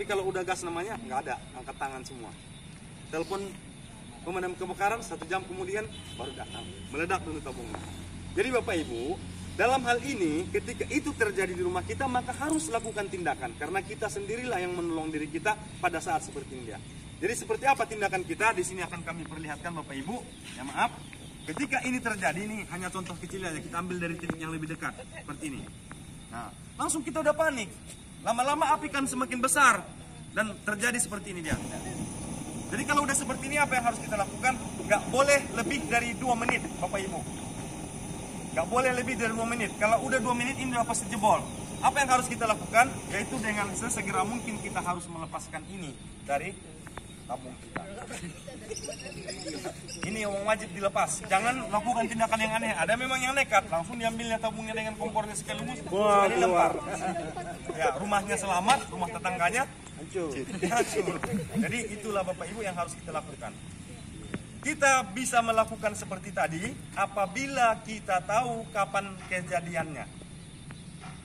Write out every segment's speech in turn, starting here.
Tapi kalau udah gas namanya nggak ada, angkat tangan semua. Telepon pemadam kebakaran 1 jam kemudian baru datang, meledak dulu tabungnya. Jadi Bapak Ibu, dalam hal ini ketika itu terjadi di rumah kita maka harus lakukan tindakan karena kita sendirilah yang menolong diri kita pada saat seperti ini ya. Jadi seperti apa tindakan kita? Di sini akan kami perlihatkan Bapak Ibu. Ya maaf, ketika ini terjadi, ini hanya contoh kecil aja, kita ambil dari titik yang lebih dekat seperti ini. Nah, langsung kita udah panik. Lama-lama api kan semakin besar dan terjadi seperti ini dia. Jadi kalau udah seperti ini apa yang harus kita lakukan? Gak boleh lebih dari 2 menit Bapak Ibu. Gak boleh lebih dari 2 menit. Kalau udah 2 menit ini udah pasti jebol. Apa yang harus kita lakukan? Yaitu dengan sesegera mungkin kita harus melepaskan ini dari tabung kita. Ini yang wajib dilepas. Jangan lakukan tindakan yang aneh. Ada memang yang nekat, langsung diambilnya tabungnya dengan kompornya sekaligus, sekali lempar. Ya, rumahnya selamat, rumah tetangganya hancur. Jadi itulah Bapak Ibu yang harus kita lakukan. Kita bisa melakukan seperti tadi apabila kita tahu kapan kejadiannya.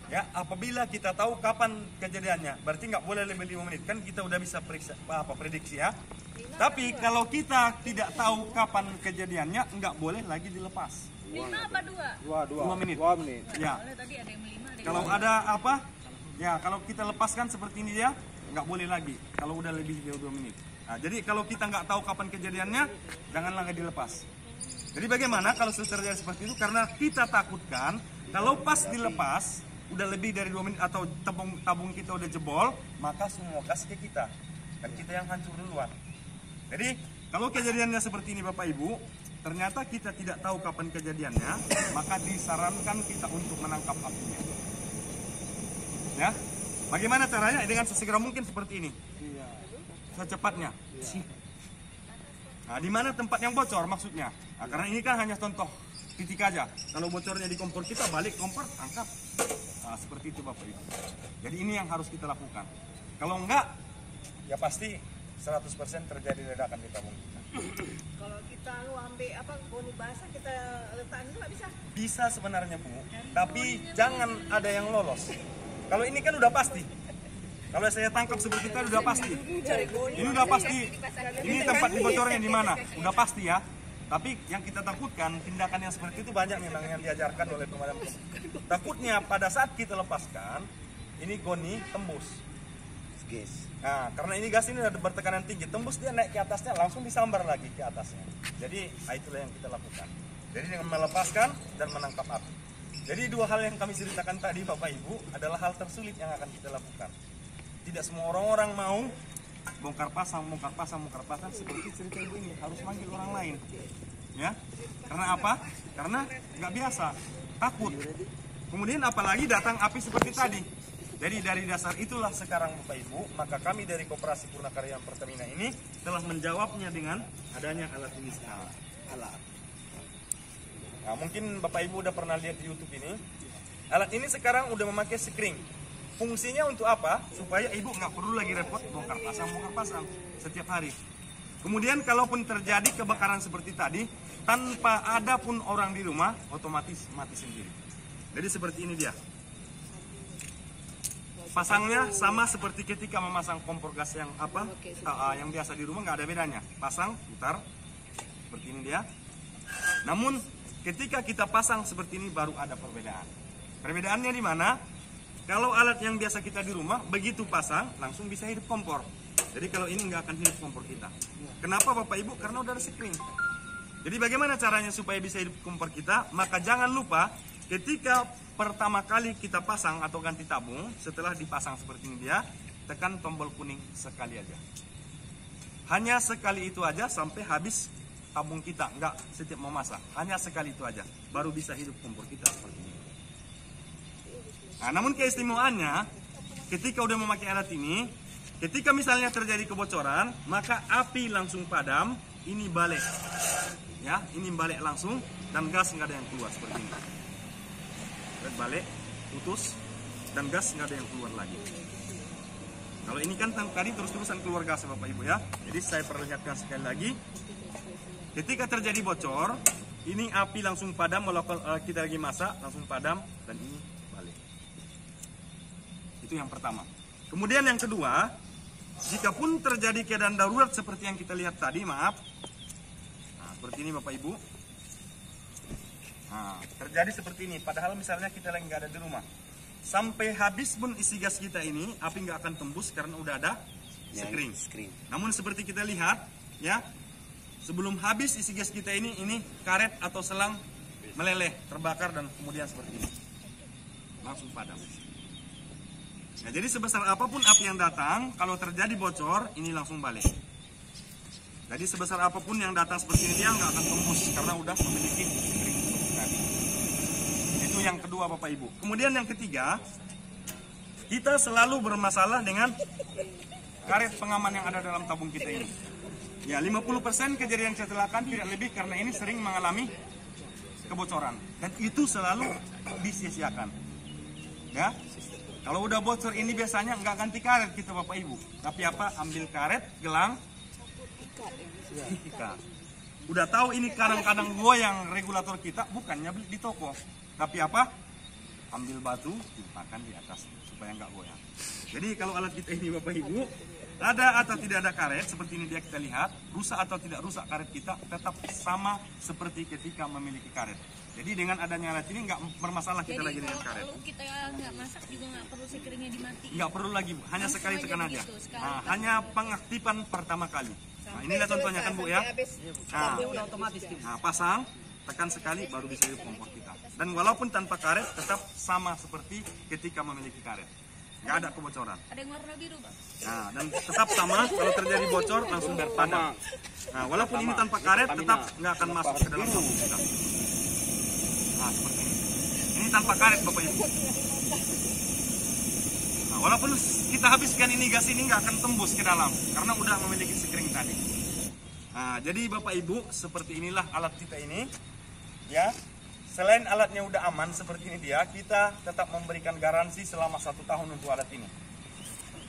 Ya, apabila kita tahu kapan kejadiannya, berarti nggak boleh lebih 5 menit. Kan kita udah bisa prediksi ya. Tapi kalau kita tidak tahu kapan kejadiannya, nggak boleh lagi dilepas. 5 apa 2? 2 menit. 2 menit. Ya. Tadi ada yang 5, Kalau ada apa? Ya, kalau kita lepaskan seperti ini ya, nggak boleh lagi. Kalau udah lebih dari 2 menit. Nah, jadi kalau kita nggak tahu kapan kejadiannya, jangan lagi dilepas. Jadi bagaimana kalau terjadi seperti itu? Karena kita takutkan kalau pas dilepas udah lebih dari 2 menit atau tabung kita udah jebol, maka semua gas ke kita. Dan kita yang hancur duluan. Jadi kalau kejadiannya seperti ini Bapak Ibu, ternyata kita tidak tahu kapan kejadiannya, maka disarankan kita untuk menangkap apinya. Ya, bagaimana caranya? Dengan sesegera mungkin seperti ini. Secepatnya. Nah, di mana tempat yang bocor maksudnya? Nah, karena ini kan hanya contoh titik aja. Kalau bocornya di kompor kita, balik kompor, angkat. Nah, seperti itu Bapak Ibu. Jadi ini yang harus kita lakukan. Kalau enggak, ya pasti 100% terjadi ledakan di tabung kita. Kalau kita ambil apa bonu basah kita letakkan itu nggak bisa? Bisa sebenarnya Bu, tapi jangan ada yang lolos. Kalau ini kan udah pasti. Kalau saya tangkap seperti itu udah pasti. Ini udah pasti. Ini tempat bocornya di mana? Udah pasti ya. Tapi yang kita takutkan tindakan yang seperti itu banyak memang yang diajarkan oleh pemadam. Takutnya pada saat kita lepaskan, ini goni tembus. Gas. Nah, karena ini gas ini ada bertekanan tinggi, tembus dia naik ke atasnya, langsung disambar lagi ke atasnya. Jadi itulah yang kita lakukan. Jadi dengan melepaskan dan menangkap api. Jadi 2 hal yang kami ceritakan tadi Bapak Ibu adalah hal tersulit yang akan kita lakukan. Tidak semua orang-orang mau bongkar pasang seperti cerita ibu ini, harus manggil orang lain. Ya, karena apa? Karena nggak biasa, takut. Kemudian apalagi datang api seperti tadi. Jadi dari dasar itulah sekarang Bapak Ibu, maka kami dari Koperasi Purnakarya Pertamina ini telah menjawabnya dengan adanya alat ini sekarang. Alat. Nah, mungkin Bapak Ibu udah pernah lihat di YouTube ini. Alat ini sekarang udah memakai sekring. Fungsinya untuk apa? Supaya ibu nggak perlu lagi repot bongkar pasang setiap hari. Kemudian kalaupun terjadi kebakaran seperti tadi, tanpa ada pun orang di rumah, otomatis mati sendiri. Jadi seperti ini dia. Pasangnya sama seperti ketika memasang kompor gas yang yang biasa di rumah, nggak ada bedanya. Pasang, putar, seperti ini dia. Namun ketika kita pasang seperti ini baru ada perbedaan. Perbedaannya di mana? Kalau alat yang biasa kita di rumah, begitu pasang langsung bisa hidup kompor. Jadi kalau ini nggak akan hidup kompor kita. Kenapa Bapak Ibu? Karena udah ada sekring. Jadi bagaimana caranya supaya bisa hidup kompor kita? Maka jangan lupa ketika pertama kali kita pasang atau ganti tabung, setelah dipasang seperti ini dia, tekan tombol kuning sekali aja. Hanya sekali itu aja sampai habis tabung kita, nggak setiap memasak. Hanya sekali itu aja, baru bisa hidup kompor kita seperti ini. Nah, namun keistimewaannya, ketika udah memakai alat ini, ketika misalnya terjadi kebocoran, maka api langsung padam, ini balik. Ya, ini balik langsung, dan gas nggak ada yang keluar seperti ini. Balik, putus, dan gas nggak ada yang keluar lagi. Kalau ini kan tadi terus-terusan keluar gas Bapak Ibu ya. Jadi saya perlihatkan sekali lagi. Ketika terjadi bocor, ini api langsung padam, walaupun kita lagi masak, langsung padam, dan ini balik. Itu yang pertama. Kemudian yang kedua, jikapun terjadi keadaan darurat seperti yang kita lihat tadi, maaf. Nah, seperti ini Bapak Ibu. Nah, terjadi seperti ini. Padahal misalnya kita lagi nggak ada di rumah. Sampai habis pun isi gas kita ini, api nggak akan tembus karena udah ada screen. Namun seperti kita lihat, ya, sebelum habis isi gas kita ini karet atau selang meleleh, terbakar dan kemudian seperti ini. Langsung padam. Nah, jadi sebesar apapun api yang datang, kalau terjadi bocor, ini langsung balik. Jadi sebesar apapun yang datang seperti ini, dia nggak akan tembus karena udah memiliki screen tadi. Itu yang kedua Bapak Ibu. Kemudian yang ketiga, kita selalu bermasalah dengan karet pengaman yang ada dalam tabung kita ini. Ya, 50% kejadian kecelakaan tidak lebih karena ini sering mengalami kebocoran. Dan itu selalu disia-siakan. Ya, kalau udah bocor ini biasanya nggak ganti karet kita Bapak Ibu. Tapi apa? Ambil karet, gelang, ikat. Udah tahu ini kadang-kadang goyang regulator kita, bukannya beli di toko. Tapi apa? Ambil batu, timpakan di atas supaya nggak goyang. Jadi kalau alat kita ini Bapak Ibu, ada atau tidak ada karet, seperti ini dia kita lihat, rusak atau tidak rusak karet kita tetap sama seperti ketika memiliki karet. Jadi dengan adanya alat ini nggak bermasalah kita lagi dengan karet. Kalau kita nggak masak juga nggak perlu sekeringnya dimati. Nggak perlu lagi, hanya sekali tekan aja. Nah, hanya pengaktifan pertama kali. Nah, inilah contohnya kan Bu ya. Nah, pasang, tekan sekali baru bisa hidup kompor kita. Dan walaupun tanpa karet tetap sama seperti ketika memiliki karet. Nggak ada kebocoran. Ada yang warna biru, Bang. Nah, dan tetap sama, kalau terjadi bocor langsung berpadam. Nah, walaupun ini tanpa karet tetap nggak akan masuk ke dalam tabung kita. Nah, seperti ini. Ini tanpa karet Bapak Ibu. Nah, walaupun kita habiskan ini gas ini nggak akan tembus ke dalam karena udah memiliki screen tadi. Nah, jadi Bapak Ibu, seperti inilah alat kita ini. Ya. Selain alatnya udah aman seperti ini dia, kita tetap memberikan garansi selama 1 tahun untuk alat ini.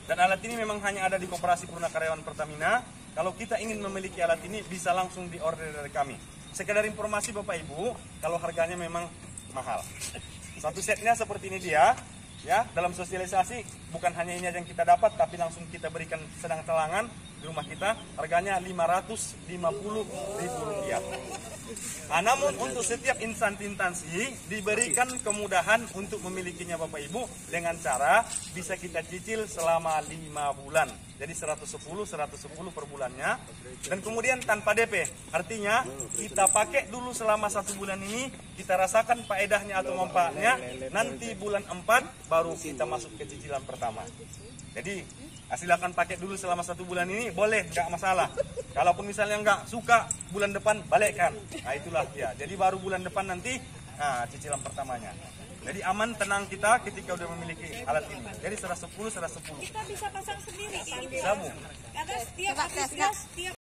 Dan alat ini memang hanya ada di Koperasi Purna Karyawan Pertamina. Kalau kita ingin memiliki alat ini bisa langsung diorder dari kami. Sekedar informasi Bapak Ibu, kalau harganya memang mahal. Satu setnya seperti ini dia. Ya, dalam sosialisasi bukan hanya ini aja yang kita dapat, tapi langsung kita berikan sedang telangan di rumah kita. Harganya Rp550.000. Nah, namun untuk setiap instansi diberikan kemudahan untuk memilikinya Bapak Ibu dengan cara bisa kita cicil selama 5 bulan. Jadi 110 per bulannya. Dan kemudian tanpa DP. Artinya kita pakai dulu selama 1 bulan ini, kita rasakan faedahnya atau manfaatnya. Nanti bulan 4 baru kita masuk ke cicilan pertama. Jadi silakan pakai dulu selama 1 bulan ini, boleh, nggak masalah. Kalaupun misalnya nggak suka, bulan depan balikkan. Nah itulah dia. Jadi baru bulan depan nanti, nah cicilan pertamanya. Jadi aman, tenang kita ketika udah memiliki alat ini. Jadi 110. Kita bisa pasang sendiri. Bisa Bu. Karena setiap habis gas, setiap